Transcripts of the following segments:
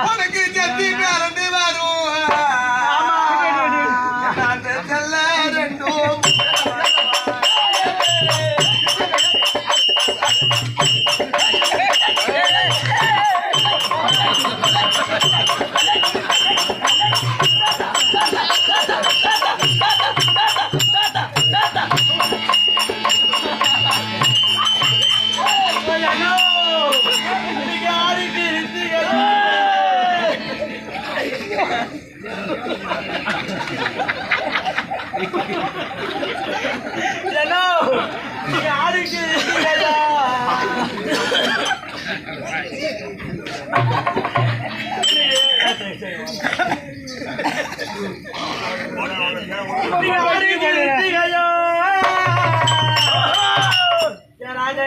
உனக்கு சத்தி பிறந்து வரும் ரெண்டும்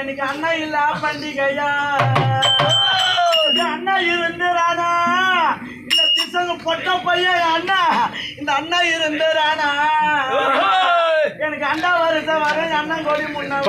இன்னைக்கு அண்ணா இல்ல பண்டிகையா அண்ணா இருந்துறானா இந்த திசங்க பொட்ட பையன் அண்ணா இந்த அண்ணா இருந்துறானா எனக்கு அண்டா வருஷம் வரும் அண்ணன் கோடி முன்ன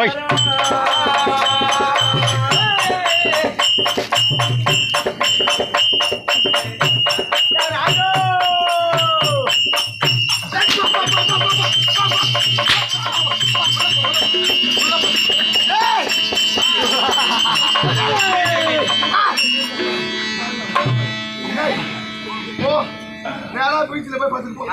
நேரா பீச்சில் போய் பார்த்துட்டு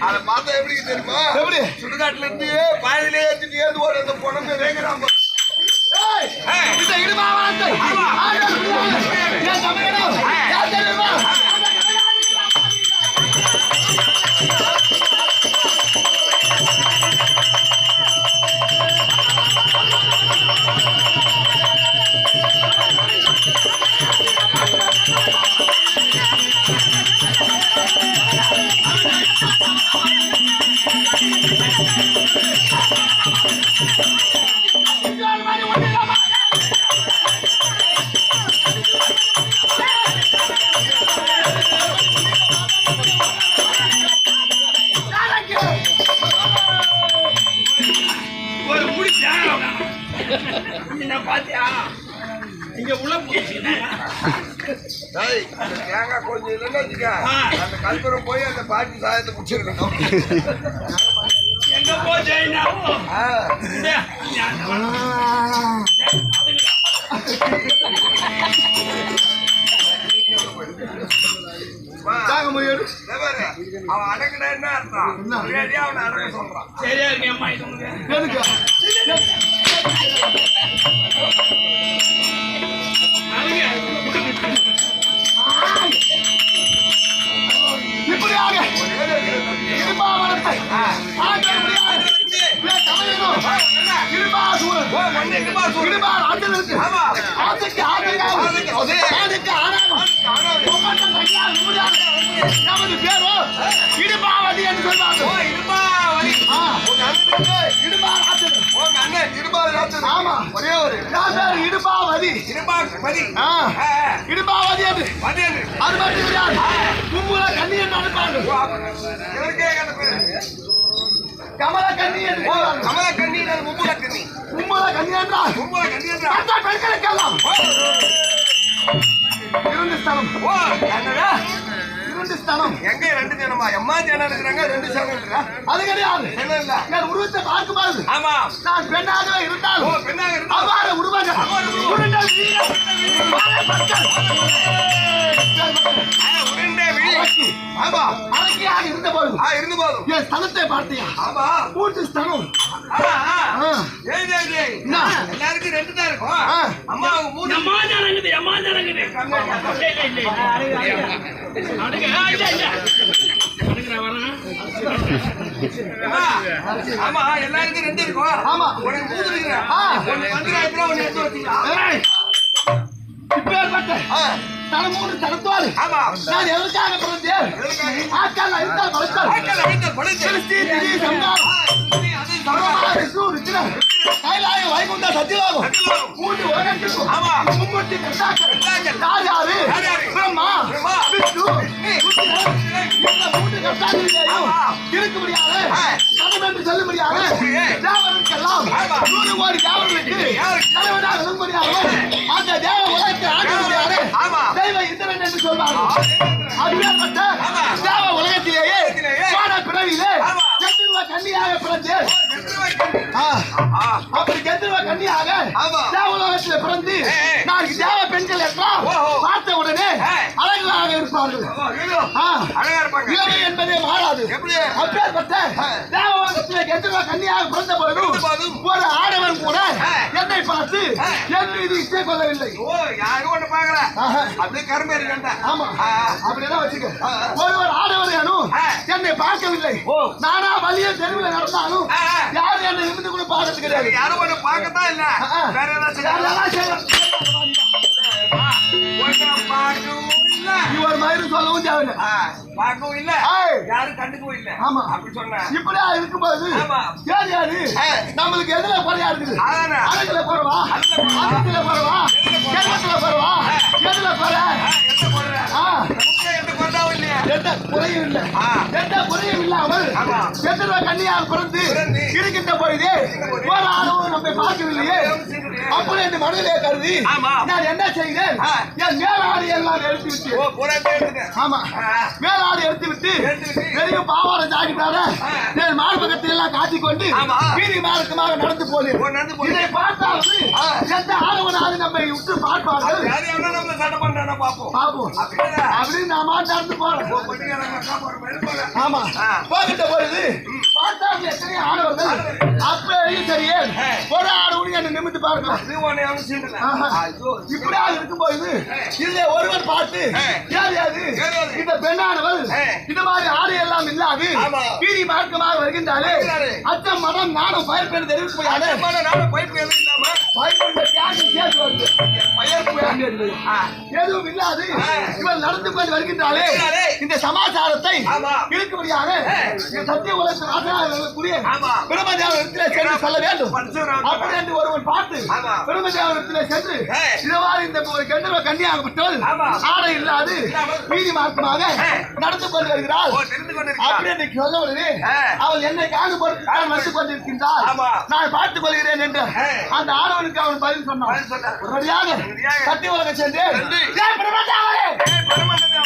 அதை பார்த்தா எப்படி தெரியுமா? எப்படி சுடுகாட்டுல இருந்து பாதிலே ஏற்றிட்டு ஏந்து ஓட அந்த பொண்ணு வேங்கிறாங்க. இங்க உள்ள தேங்காய் கொஞ்சம் இல்லைன்னு வச்சுக்க அந்த கல்புரம் போய் அந்த பாட்டி சாயத்தை பிடிச்சிருக்கணும். எங்க போச்சு அவன் அடங்கினா என்ன அர்த்தம்? அவனை அடங்க சொல்றான். சரியா இருக்கு அம்மா இடுபாவதி என்று சொல்வாங்க. ஒரே ஒரு இடுபாவதி இடுபாவதி என்று அது மட்டும் கும்புல கண்ணி என்று அனுப்பாங்க. கமல கண்ணி என்று கமல கண்ணி மும்புல கண்ணி கும்புல கண்ணி என்றால் பெண்களுக்கெல்லாம் இரண்டு ஸ்தலம். ரெண்டு ஸ்தலம் எங்க? ரெண்டு ஜனமா? எம்மா ஜனம் இருக்கிறாங்க, ரெண்டு ஜனம். அது கிடையாது. என்ன உருவத்தை பார்க்கும்போது ஆமா நான் பெண்ணாக இருந்தாலும் பெண்ணாக இருந்தாலும் உருவாக இருந்த போதும் என் ஸ்தலத்தை பார்த்தியா? ஆமா மூன்று ஸ்தலம். என்ன? எல்லாருக்கும் 2 தான் இருக்கும். ஆ. அம்மாவுக்கு 3. அம்மா ஜனங்குது அம்மா ஜனங்குது ஆமா எல்லாருக்கும் 2 இருக்கும். ஆமா. உனக்கு 3 இருக்குடா. ஆ. ஒன்னு பஞ்சாயத்துல ஒன்னு எடுத்து வச்சுக்கலாம். ஏய், இப்பேற்பட்ட தலைமூணு தரத்தோடு ஆமா. நான் எதற்காக பிறந்தேன்? ஆட்கள் அழித்தால் வளர்த்தால் ஆட்கள் அழித்தால் வளர்த்தால். கிறிஸ்தி, திதி, சங்காரம், சர்வமகா விஷ்ணு, ருத்ரன், கைலாய, வைகுண்ட, சத்தியலோகம், சத்தியலோகம். 3 உலகத்திற்கும் ஆமா. மும்மூர்த்தி கர்த்தாக்கள். கர்த்தாக்கள். யார் யாரு? யார் யாரு? பிரம்மா, பிரம்மா, விஷ்ணு, ருத்ரன், இந்த 3 கர்த்தாக்களிலேயும் ஆமா. இருக்கும்படியாக கணவன் என்று சொல்லும்படியாக சொல்லுங்க. தேவருக்கெல்லாம் ஆமா. 100 கோடி தேவர்களுக்கு யாருக்கு? தலைவனாக விளங்கும்படியாக அந்த தேவ உலகத்தை ஆண்டும்படியாக ஆமா. தெய்வ இந்திரன் என்று சொல்வார்கள். அப்படியாப்பட்ட ஆமா. தேவ உலகத்திலேயே உலகத்திலேயே வான பிறவியிலே ஆமா. கெத்துருவ கன்னியாக பிறந்தேன். அப்படி கெத்துருவ கன்னியாக ஆமா. தேவ உலகத்திலே பிறந்து ஏய். நான் தேவ பெண்கள் எல்லாம் ஓஹோ. பார்த்த உடனே ஏய். அழகாக இருப்பார்கள். ஆ. அழகா இருப்பாங்க. இளமை என்பதே மாறாது. எப்படி? அப்பேற்பட்ட தேவ உலகத்திலே கெத்துருவ கன்னியாக பிறந்த போதும் ஒரு ஆடவன் கூட என்னை பார்த்து என் மீது இச்சை கொள்ளவில்லை. ஓ யாரும் ஒண்ணு பாக்கல. ஆஹா. அது கருமே இருக்கா. ஆமா. அப்படிதான் வச்சுக்க. ஒருவர் ஆடவரையானும் என்னை பார்க்கவில்லை. நானா வழிய தெருவில் நடந்தாலும் யாரும் என்னை இருந்து கூட பார்க்கறது கிடையாது. யாரும் ஒண்ணு பாக்கத்தான் இல்ல. வேற ஏதாச்சும் யாரெல்லாம் செய்யலாம். பார்க்கவும் இல்ல. இவர் மயிறு சொல்லவும் தேவையில்லை. பார்க்கவும் இல்ல. ஏய். யாரும் கண்டுக்கவும் இல்ல. ஆமா. அப்படி சொன்ன. இப்படியா இருக்கும்போது ஆமா. யார் யாரு நம்மளுக்கு எதுல குறையா இருக்குது? அதானே. அழகுல குறைவா? அழகுல குறைவா? செல்வத்துல குறைவா? எதுல குறை? என்ன போடுற? எந்த கொண்டாவும் இல்லையா? எந்த குறையும் இல்லை. எந்த குறையும் இல்லாமல் ஆமா. எத்தனை கன்னியார் பிறந்து இருக்கின்ற பொழுது ஒரு ஆணவம் நம்மை பார்க்கவில்லையே. அப்படி என்று மனதிலே கருதி ஆமா. நான் என்ன செய்தேன்? என் மேலாடை எல்லாம் எடுத்து விட்டு. ஓ புறத்தை எடுத்துட்டேன். ஆமா. மேலாடை எடுத்து விட்டு பெரிய பாவாடை ஜாக்கிட்டார என் மார்பகத்தில் எல்லாம் காட்டிக்கொண்டு ஆமா. வீதி மார்க்கமாக நடந்து போனேன். நடந்து போனேன். இதை பார்த்தாவது எந்த ஆணவனாவது நம்மை விட்டு பார்ப்பார்கள். யாரு எவ்வளவு நம்மள சண்டை பண்றானா பாப்போம். பாப்போம். அப்படியே அப்படின்னு நான் நடந்து போறேன். பட்டிக்காரங்க காப்பாடு மேல போறேன். ஆமா. போகிட்ட பொழுது பார்த்தாங்க எத்தனை ஆடவர்கள். அப்பயும் சரியே ஒரு ஆடவன் என்னை நிமித்து பார்க்கலாம். இது ஒண்ணே அவனு சீண்டல. ஐயோ இப்படியா இருக்கும்போது இதுல ஒருவர் பார்த்து யார் யாரு இந்த பெண்ணானவள் இந்த மாதிரி ஆடை எல்லாம் இல்லாது ஆமா. வீதி மார்க்கமாக வருகின்றாலே அச்சம் மனம் நானும் பயப்பெண் தெரிவிப்பதாலே அம்மால நானும் பைப் எதுவும் இல்லாம பயப்பெண் தியாகம் சேர்த்து வருது. எதுவும் இல்லாது இவள் நடந்து கொண்டு வருகின்றாலே இந்த சமாச்சாரத்தை ஆமா. இருக்கும்படியாக சத்திய உலகத்தில் ஆசனாகக்கூடிய ஆமா. பிரம்மதேவனத்திலே சென்று சொல்ல வேண்டும். பரிசுராம் அப்படி என்று ஒருவன் பார்த்து ஆமா. பிரம்மதேவனத்திலே சென்று ஏய். இதுவாறு இந்த கெண்டவ கன்னியாகப்பட்டவள் ஆமா. ஆடை இல்லாது வீதி மார்க்கமாக நடந்து கொண்டு வருகிறாள். ஓ தெரிந்து கொண்டிருக்கா. அப்படி என்று சொல்ல உடனே ஏய். அவள் என்னை காணுபொருட்கள் வந்து கொண்டிருக்கின்றாள். ஆமா. நான் பார்த்துக் கொள்கிறேன் என்று ஏய். அந்த ஆடவனுக்கு அவன் பதில் சொன்னான். பதில் சொன்னான். உடனடியாக உடனடியாக சத்திய உலகம் சென்று சென்று. ஏய் பிரம்மதேவரே! ஏய் பரமதேவா.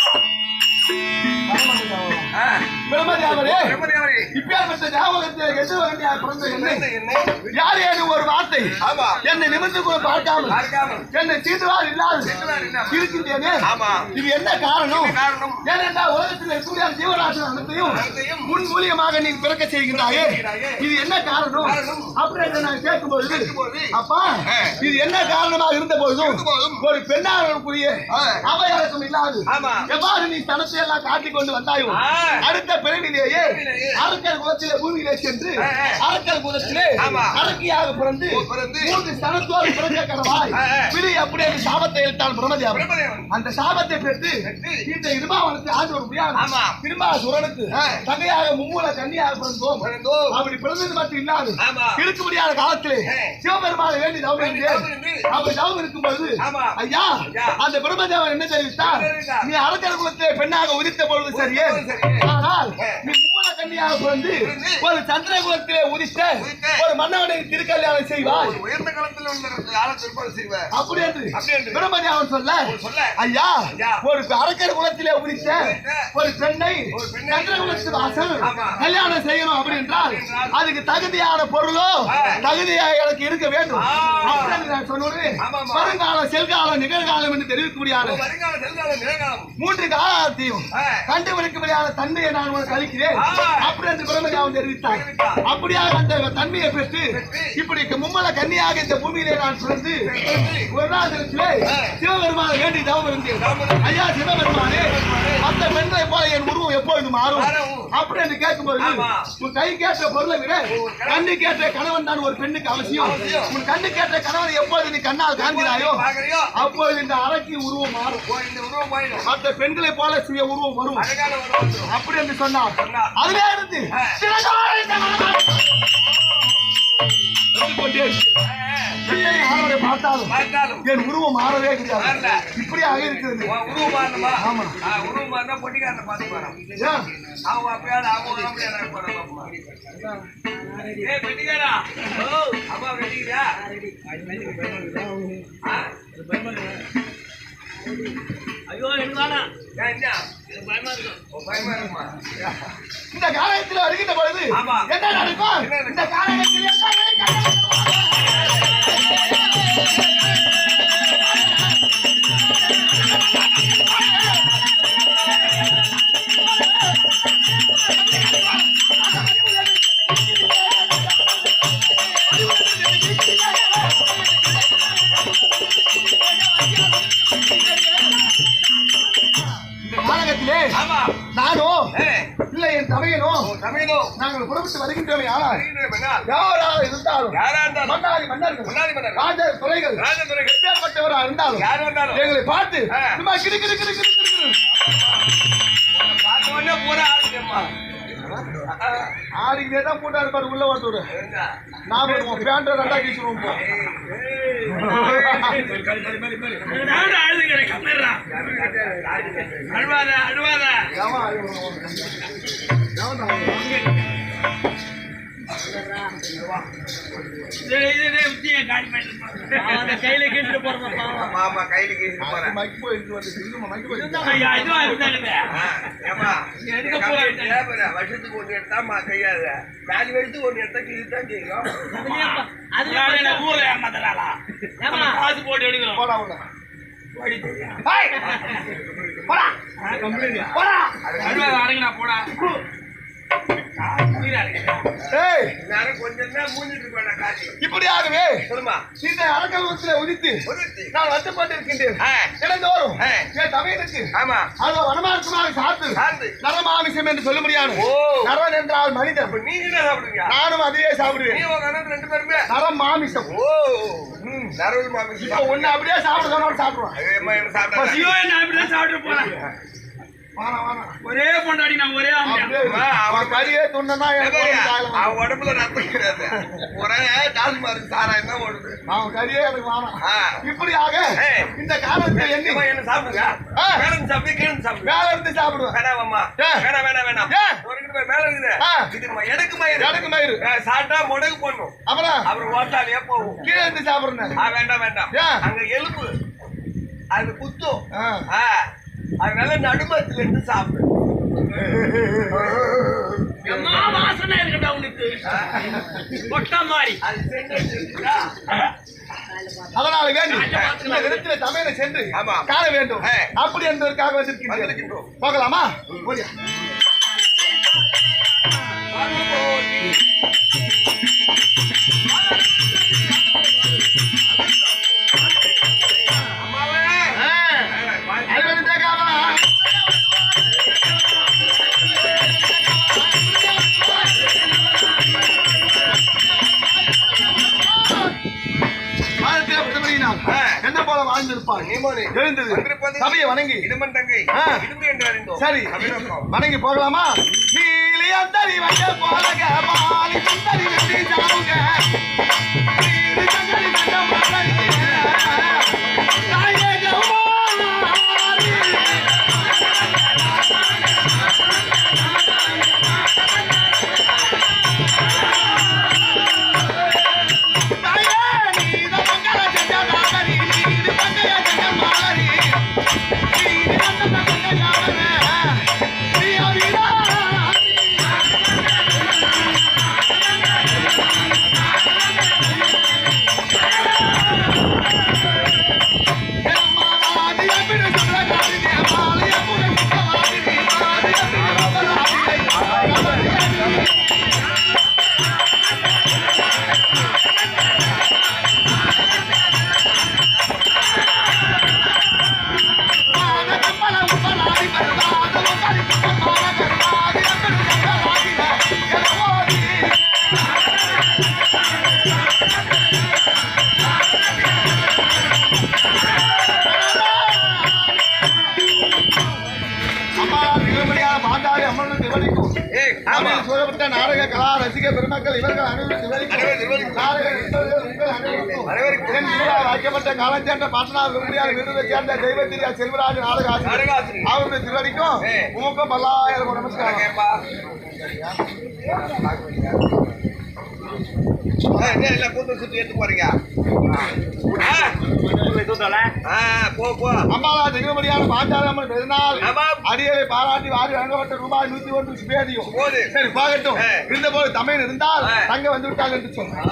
பிரம்மதேவரே! பிரம்மதேவரே. இப்பேற்பட்ட ஞாபகத்தில் கெண்டவ கன்னியாக பிறந்த என்னை என்ன? யார் ஏனும் ஒரு வார்த்தை ஆமா. என்னை நிமிர்ந்து கூட பார்க்காமல் பார்க்காமல் என்னை தீண்டுவார் இல்லாது தீண்டுவார் இல்லாமல் இருக்கின்றேனே. ஆமா. இது என்ன காரணம்? என்ன காரணம்? ஏனென்றால் உலகத்தில் இருக்கக்கூடிய ஜீவராசி அனைத்தையும் அனைத்தையும் முன் மூலியமாக நீ பிறக்க செய்கின்றாயே. இது என்ன காரணம்? காரணம். அப்படி என்று நான் கேட்கும்போது கேட்கும்போது, அப்பா இது என்ன காரணமாக இருந்த போதும் ஒரு பெண்ணாளர்களுக்குரிய அவையடக்கம் இல்லாது ஆமா. எவ்வாறு நீ தனத்தை எல்லாம் காட்டிக் கொண்டு வந்தாயோ அடுத்த பிறவிலேயே அரக்கர் குலத்திலே பூமியிலே சென்று அரக்கர் குலத்திலே ஆமா. அரக்கியாக பிறந்து பிறந்து 3 ஸ்தனத்தோடு பிறக்க கடவாய் விதி அப்படி என்று சாபத்தை எடுத்தான் பிரம்மதேவன். பிரம்மதேவன். அந்த சாபத்தை பெற்று இந்த இருபாவனத்தை ஆண்டு முடியாது ஆமா. திருமாசுரனுக்கு தகையாக மும்மூல கன்னியாக பிறந்தோம். பிறந்தோம். அப்படி பிறந்தது மட்டும் இல்லாது ஆமா. இருக்க முடியாத காலத்திலே சிவபெருமானை வேண்டி தவம் வேண்டி தவம் இருந்து. அப்படி தவம் இருக்கும்போது ஆமா. ஐயா ஐயா. அந்த பிரம்மதேவன் என்ன தெரிவித்தார்? என்ன தெரிவித்தார்? நீ அரக்கர் குலத்திலே பெண்ணாக உதித்த பொழுது சரியே, சரியே. ஆனால் நீ மும்மூல கன்னியாக பிறந்து ஒரு சந்திர குலத்திலே உதித்த ஒரு மன்னவனை திருக்கல்யாணம் செய்வாய். உயர்ந்த காலத்தில் உள்ள ஆளத்தை ஏற்பாடு செய்வார். அப்படி என்று அப்படி என்று. பிரம்மதேவன் சொல்ல சொல்ல. ஐயா ஐயா. ஒரு அரக்கர் குலத்திலே உதித்த ஒரு பெண்ணை சந்திர குலத்து வாசல் ஆமா. கல்யாணம் செய்யணும் அப்படி என்றால் அதுக்கு தகுதியான பொருளோ தகுதியாக எனக்கு இருக்க வேண்டும். அப்படி என்று நான் சொன்னேன். ஆமாமா. வருங்காலம் செல்காலம் நிகழ்காலம் என்று தெரிவிக்க முடியாது வருங்கால செல்காலம் நிகழ்காலம் 3 காலத்தையும் கண்டுபிடிக்க முடியாத தன்மையை நான் உனக்கு அளிக்கிறேன். அப்படி என்று பிரம்மதேவன் தெரிவித்தார். அப்படியாக அந்த தன்மையை பெற்று இப்படி மும்மல கன்னியாக இந்த பூமியிலே நான் பிறந்து ஒரு நாள் சிவபெருமான வேண்டி தவம் இருந்தேன். ஐயா சிவபெருமானே, மற்ற பெண்களை போல என் உருவம் எப்பொழுது மாறும் அப்படி என்று கேட்கும்போது, உன் கை கேட்ட பொருளை விட கண்ணு கேட்ட கணவன் தான் ஒரு பெண்ணுக்கு அவசியம். உன் கண்ணு கேட்ட கணவன் எப்பொழுது நீ கண்ணால் காண்கிறாயோ அப்பொழுது இந்த அரக்கி உருவம் மாறும். மற்ற பெண்களை போல சுய உருவம் வரும் அப்படி என்று சொன்னார். அதிலே இருந்து பார்த்தாலும் என் உருவம் மாறவே கிடையாது. இப்படியாக இருக்கிறது. உருவம் மாறணுமா? ஆமா, உருவம் மாறினா பொட்டிக்காரனை பார்த்து போறான். அவங்க அப்படியாவது அவங்க பெட்டிக்காரா அம்மா ரெடிக்கிறா? ஐயோ என்ன பயமா இருக்குமா? இந்த காலத்தில் வருகின்ற பொழுது என்ன நடக்கும்? இந்த காலத்தில் நானும் இல்ல என் தமையனோ நாங்கள் புறப்பட்டு வருகின்றோமே. ஆனால் யாராக இருந்தாலும் மன்னாதி மன்னர்கள் ராஜ துறைகள் எப்பேற்பட்டவராக இருந்தாலும் எங்களை பார்த்து ஆடிக்கிட்டே தான் போட்டா இருப்பாரு உள்ள ஓட்டு. நாம பேண்ட ரெண்டா கீச்சுருவோம். கையில கேட்டு போறோம். வருஷத்துக்கு ஒண்ணு எடுத்தா கையாத வேலை எடுத்து ஒண்ணு எடுத்தா கிழித்தான் செய்யும். காசு போட்டு எடுக்கிறோம். போடா இப்படியாகவே இந்த அரக்கலத்தில் உதித்து நான் வருத்தப்பட்டு இருக்கின்றேன். தினந்தோறும் என் தமையனுக்கு வனமார்க்கமாக சாப்பிட்டு நரமாமிசம் என்று சொல்ல முடியாது. நரன் என்றால் மனிதன். நீங்க சாப்பிடுங்க, நானும் அதையே சாப்பிடுவேன். ரெண்டு பேருமே நரம் மாமிசம். நரவல் மாமிசம் ஒன்னு அப்படியே சாப்பிட சொன்னாலும் சாப்பிடுவான். சாப்பிட்டு போறேன். ஒரே பொண்டாடி நான் ஒரே கறியே துண்ணா அவன் உடம்புல ரத்தம் கிடையாது. ஒரே டாஸ்மார்க் சாராயம் தான் ஓடுது. அவன் கறியே எனக்கு வேணாம். இப்படியாக இந்த காலத்தை என்ன சாப்பிடுங்க, மேல இருந்து சாப்பிடு, கீழே இருந்து சாப்பிடு. மேல இருந்து சாப்பிடுவேன். வேணாம்மா, வேணாம் வேணாம் வேணாம். மேல இருக்குது இது எடுக்கு மயிறு, எடுக்கு மயிறு சாப்பிட்டா முடகு போடணும். அப்புறம் ஓட்டாலியே போகும். கீழே இருந்து சாப்பிடுறேன். வேண்டாம் வேண்டாம். அங்க எலும்பு அது குத்தும். அதனால நடுமத்துல இருந்து சாப்பிடு. வாசனை இருக்கட்டும் உனக்கு கொட்டா மாதிரி. அதனால வேண்டி தமிழை சென்று காண வேண்டும். அப்படி என்பதற்காக வந்திருக்கின்றோம். போகலாமா? என்ன போல வாழ்ந்திருப்பார். எழுந்தது சபையை வணங்கி சரி வணங்கி போகலாமா? தமிழில் சூழப்பட்ட நாடக கலா ரசிக பெருமக்கள் இவர்கள் அனைவரும் நாடக நண்பர்கள் உங்கள் அனைவருக்கும் என் விழாவில் வைக்கப்பட்ட காலஞ்சேர்ந்த பாட்டனார் விரும்பியார் விருதை சேர்ந்த தெய்வத்திரியா செல்வராஜ் நாடக ஆசிரியர் அவருடைய திருவடிக்கும் உமக்கும் பல்லாயிரம் நமஸ்காரம். கூட்டம் சுத்தி எடுத்து போறீங்க அம்பாலா தெய்வமடியான பாஞ்சாலம்மன் பெருநாள் அடியலை பாராட்டி வாரி வழங்கப்பட்ட ரூபாய் 101 பேதியும் சரி பாகட்டும். இருந்தபோது தமிழ் இருந்தால் தங்க வந்து விட்டால் என்று சொன்னார்.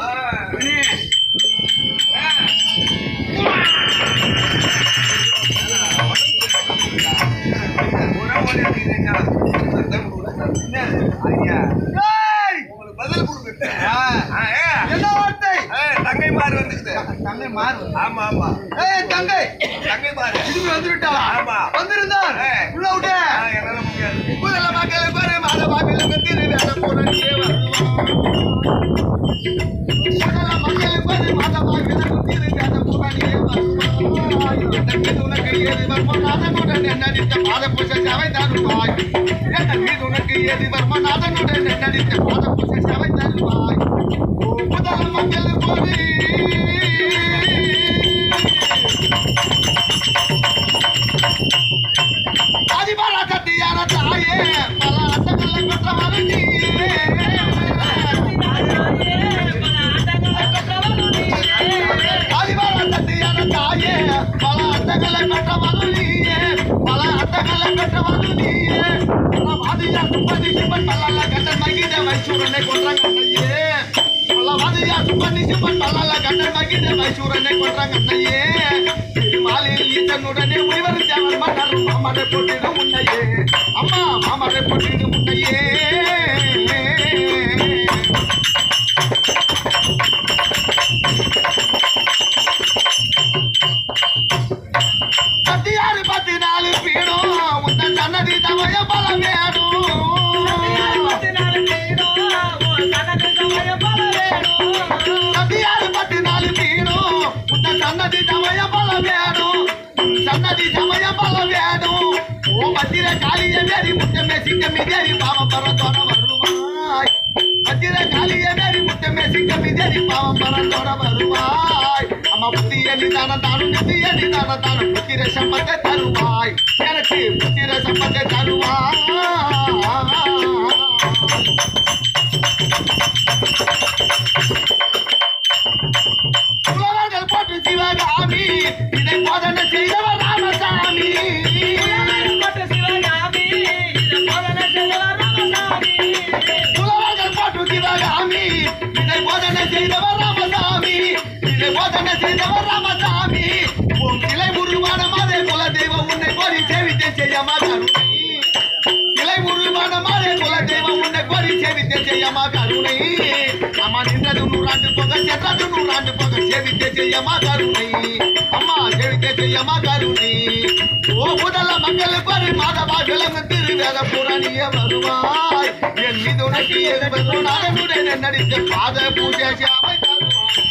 பதில் கொடுக்க என்ன வார்த்தை? தங்கை மாறு வந்துருக்குது. தங்கை மாறு. ஆமா ஆமா. தங்கை தங்கை மாறு திரும்பி வந்து விட்டாளா? ஆமா. வந்திருந்தார் உள்ள விட்டு என்னால முடியாது. முதல்ல மக்களை பாரு மாத பாக்கில திரு வேலை போனே வருவான். முதல்ல மக்களை பாரு மாத பாக்கில திரு வேலை போனே வருவான். மீது உனக்கு ஏது வருமான் அதனுடன் நடித்த பாத பூச சவை தருவாய். என் மீது உனக்கு ஏது வருமான் அதனுடன் நடித்த பாத பூச சவை தருவாய். முதல்ல மக்களை போது அதிபாரா கட்டியான தாயே பல அட்டங்களை பெற்றவரு நீயே. அதிபாரா கட்டியான தாயே பல அட்டங்களை பெற்றவரு நீயே. பல அட்டங்களை பெற்றவரு நீயே. வாதியா சுப்பதி சிப்பன் பல்லால கண்டன் மகித வைசூரனை கொன்றாங்க அண்ணையே. வாதியா சுப்பதி சிப்பன் பல்லால கண்டன் மகித வைசூரனை கொன்றாங்க அண்ணையே. மாலையில் ஈசனுடனே உய்வர் தேவர் மன்னர் மாமரை போட்டிடும் உன்னையே. அம்மா மாமரை போட்டிடும் உன்னையே. சத்தியாறு 14 பீடும் உன் சன்னதி தமய பல வேணும். சத்தியாறு 14 பீடும் உன் சன்னதி தமய பல வேணும். சன்னதி சமய பல வேணும். ஓ மத்திர காளிய வேறி முத்தமே சிங்கமி தேவி பாவம் பரத்தோட வருவாய். மத்திர காளிய வேறி முத்தமே சிங்கமி தேவி பாவம் பரத்தோட வருவாய். அம்மா புத்திய நிதானம் தானும் நித்திய நிதானம் தானும் புத்திர சம்பத்தை தருவாய். எனக்கு புத்திர சம்பத்தை தருவாய். உலகங்கள் போட்டு சிவகாமி இதை போதனை செய்தவர் ராமசாமி. உலகங்கள் போட்டு சிவகாமி இதை போதனை செய்தவர் ராமசாமி. உலகங்கள் போட்டு சிவகாமி இதை போதனை செய்தவர் ராமசாமி. இதை போதனை செய்தவர் ராமசாமி. உன் சிலை உருவான மாதே குல தெய்வம் உன்னை கோரி சேவித்தே செய்யமா கருணை. சிலை உருவான மாதே குல தெய்வம் உன்னை கோரி சேவித்தே செய்யமா கருணை. அம்மா நின்றது 100 ஆண்டு போக சென்றது 100 ஆண்டு போக சேவித்தே செய்யமா கருணை. அம்மா சேவித்தே செய்யமா கருணை. ஓ முதல்ல மக்கள் பாரு மாதவா விளங்கு திரு வேத புராணிய வருவாய். என் மீது உனக்கு எது நாடனுடன் நடித்த பாத பூஜை சாவை தருவாய்.